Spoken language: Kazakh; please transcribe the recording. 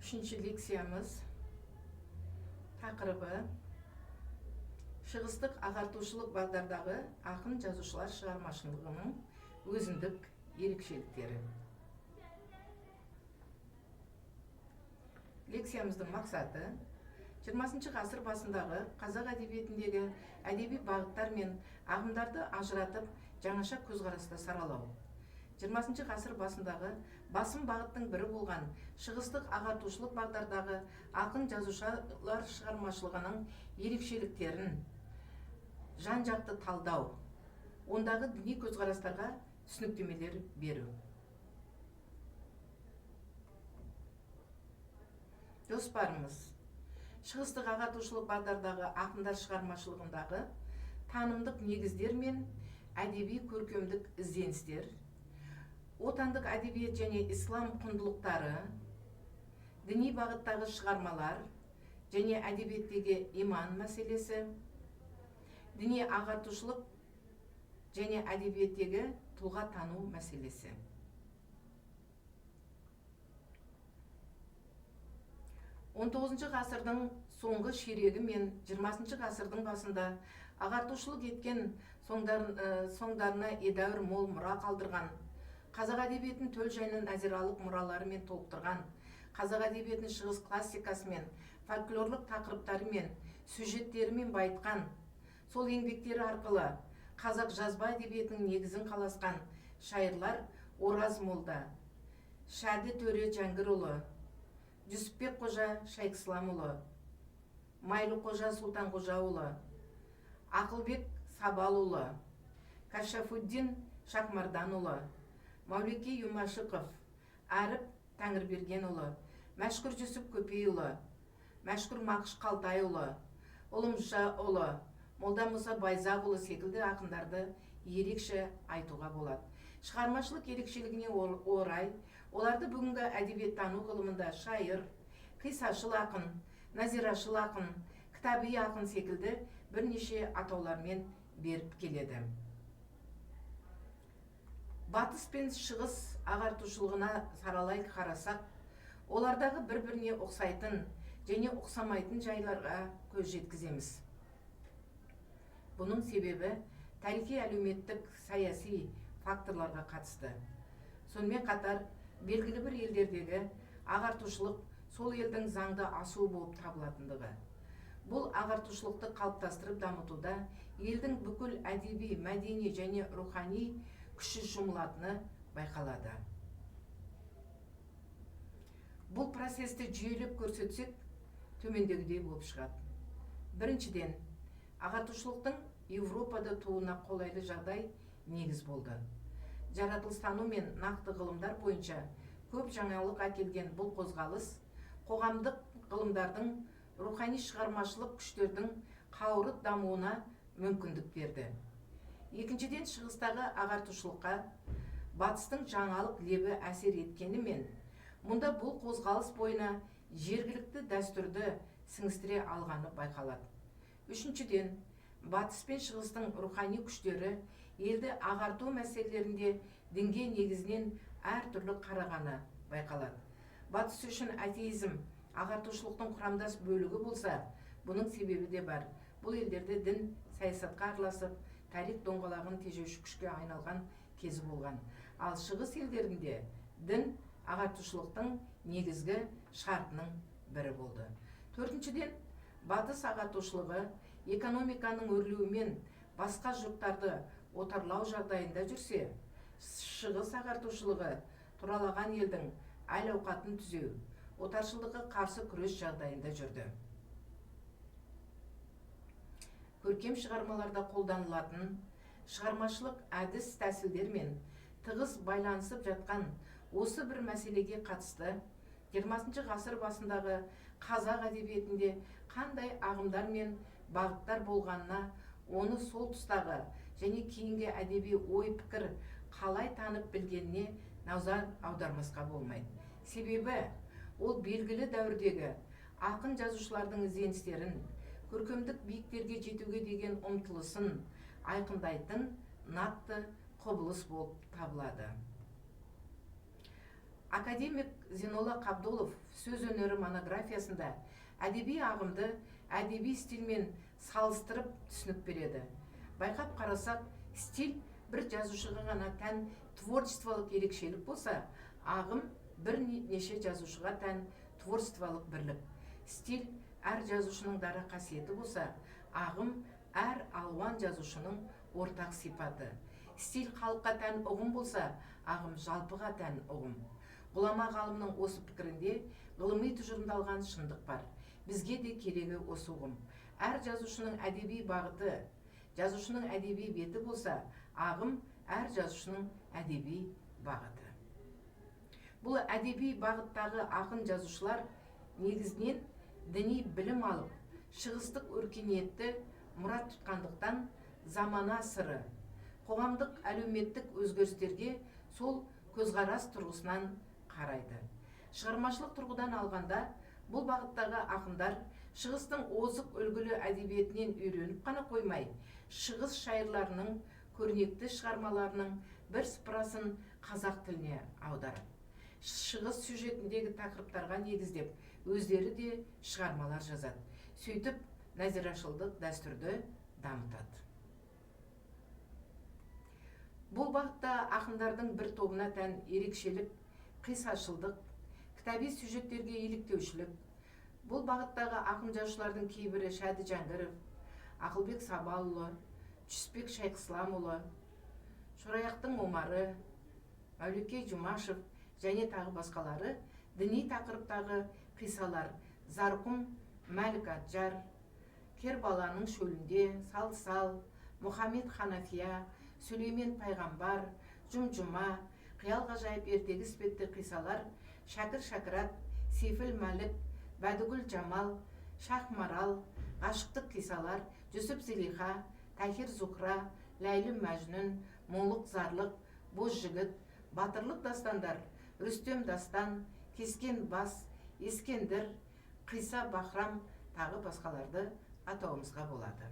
Üçüncü лекциямыз тақырыбы шығыстық ағартушылық бағдардағы ақын жазушылар шығармашылығының өзіндік ерекшеліктері. Лекциямыздың мақсаты 20 ғасыр басындағы қазақ әдебиетіндегі әдеби бағыттар мен ағымдарды ажыратып жаңаша көзқараста саралау. 20 ғасыр басындағы басым бағыттың бірі болған шығыстық ағартушылық бағдардағы ақын жазушылар шығармашылығының ерекшеліктерін жан-жақты талдау, ондағы діни көзқарастарға түсініктемелер беру. Жоспарымыз: шығыстық ағартушылық бағдардағы ақындар шығармашылығындағы танымдық негіздер мен әдеби көркемдік ізденістер, отандық әдебиет және ислам құндылықтары, діни бағыттағы шығармалар және әдебиеттегі иман мәселесі, діни ағартушылық және әдебиеттегі тұлға тану мәселесі. 19 ғасырдың соңғы ширегі мен 20 ғасырдың басында ағартушылық еткен соңдарына едәуір мол мұра қалдырған, қазақ әдебиетін төл жайынан нәзиралық мұраларымен толықтырған, қазақ әдебиетін шығыс классикасымен, фольклорлық тақырыптарымен, сюжеттерімен байытқан, сол еңбектері арқылы қазақ жазба әдебиетінің негізін қаласқан шайырлар Ораз Молда, Шәді Төре Жәңгірұлы, Жүсіпбек Қожа Шайқысыламұлы, Майлы Қожа Сұлтанқожаұлы, Ақылбек Сабалұлы, Кашафуддин Шақмарданұлы, Мәулеке Юмашықов, Әріп Тәңірбергенұлы, Мәшкүр Жүсіп Көпейұлы, Мәшкүр Мақыш Қалтайұлы, Ұлымжаұлы, Молда Мұса Байзақұлы секілді ақындарды ерекше айтуға болады. Шығармашылық ерекшелігіне орай, оларды бүгінгі әдебиеттану ғылымында шайыр, қисашыл ақын, назирашыл ақын, кітаби ақын секілді бірнеше атаулармен беріп келеді. Батыс пен шығыс ағартушылығына саралай қарасақ, олардағы бір-біріне ұқсайтын және ұқсамайтын жайларға көз жеткіземіз. Бұның себебі тарихи, әлеуметтік, саяси факторларға қатысты. Сонымен қатар, белгілі бір елдердегі ағартушылық сол елдің заңды асуы болып табылатындығы. Бұл ағартушылықты қалыптастырып дамытуда елдің бүкіл әдеби, мәдени және рухани күші жұмылатыны байқалады. Бұл процесті жүйелеп көрсетсек, төмендегідей болып шығады. Біріншіден, ағартушылықтың Европада туына қолайлы жағдай негіз болды. Жаратылыстану мен нақты ғылымдар бойынша көп жаңалық әкелген бұл қозғалыс қоғамдық ғылымдардың рухани шығармашылық күштердің қауырт дамуына мүмкіндік берді. Екіншіден, шығыстағы ағартушылыққа батыстың жаңалық лебі әсер еткенімен, мұнда бұл қозғалыс бойына жергілікті дәстүрді сіңістіре алғаны байқалады. Үшіншіден, батыс пен шығыстың рухани күштері елді ағарту мәселелерінде дінге негізінен әртүрлі қарағаны байқалады. Батыс үшін атеизм ағартушылықтың құрамдас бөлігі болса, бұның себебі де бар. Бұл елдерде дін саясатқа араласып, тарих доңғалағын тежеуші күшке айналған кезі болған. Ал шығыс елдерінде дін ағартушылықтың негізгі шартының бірі болды. Төртіншіден, батыс ағартушылығы экономиканың өрлеуімен басқа жұрттарды отарлау жағдайында жүрсе, шығыс ағартушылығы тұралаған елдің әл-ауқатын түзеу, отаршылдыққа қарсы күрес жағдайында жүрді. Көркем шығармаларда қолданылатын шығармашылық әдіс тәсілдермен тығыз байланысып жатқан осы бір мәселеге қатысты 20 ғасыр басындағы қазақ әдебиетінде қандай ағымдар мен бағыттар болғанына, оны сол тұстағы және кейінгі әдеби ой-пікір қалай танып білгеніне назар аудармасқа болмайды. Себебі, ол белгілі дәуірдегі ақын жазушылардың ізденістерін, көркемдік биіктерге жетуге деген ұмтылысын айқындайтын нақты құбылыс болып табылады. Академик Зейнолла Қабдолов сөз өнері монографиясында әдеби ағымды әдеби стильмен салыстырып түсінік береді. Байқап қарасақ, стиль бір жазушыға ғана тән творчестволық ерекшелік болса, ағым бірнеше жазушыға тән творчестволық бірлік. Стиль әр жазушының дара қасиеті болса, ағым әр алуан жазушының ортақ сипаты. Стиль халыққа тән ұғым болса, ағым жалпыға тән ұғым. Ғұлама ғалымның осы пікірінде ғылыми тұжырымдалған шындық бар. Бізге де керегі осы ұғым. Әр жазушының әдеби бағыты, жазушының әдеби беті болса, ағым әр жазушының әдеби бағыты. Бұл әдеби бағыттағы ақын жазушылар негізінен діни білім алып, шығыстық өркениетті мұрат тұтқандықтан замана сыры, қоғамдық әлеуметтік өзгерістерге сол көзқарас тұрғысынан қарайды. Шығармашылық тұрғыдан алғанда, бұл бағыттағы ақындар шығыстың озық үлгілі әдебиетінен үйреніп қана қоймай, шығыс шайырларының көрнекті шығармаларының бір сыпырасын қазақ тіліне аударады. Шығыс сюжетіндегі тақырыптарға негіздеп, өздері де шығармалар жазады. Сөйтіп, нәзирашылдық дәстүрді дамытады. Бұл бағытта ақындардың бір тобына тән ерекшелік, қисашылдық, кітаби сюжеттерге еліктеушілік. Бұл бағыттағы ақын жазушылардың кейбірі Шәді Жәңгіров, Ақылбек Сабалұлы, Жүсіпбек Шайқысламұлы, Шораяқтың Омары, Мәулекей Жұмашев және тағы басқалары діни тақырыптағы қисалар Зарқұм Мәлік Аджар, Кербаланың шөлінде, Сал-Сал, Мұхаммед Ханафия, Сүлеймен Пайғамбар, Жұм-Жұма, Қиял ғажайып ертегі іспетті қисалар Шәкір Шәкірат, Сейфіл Мәлік, Бәдігүл Жамал, Шах Марал, Ғашықтық қисалар Жүсіп Зелиха, Тахир Зухра, Ләйлі Мәжнүн, Мұңлық Зарлық, Боз жігіт, Батырлық дастандар Рүстем дастан, Кескен бас, Ескендір, Қиса Бахрам тағы басқаларды атауымызға болады.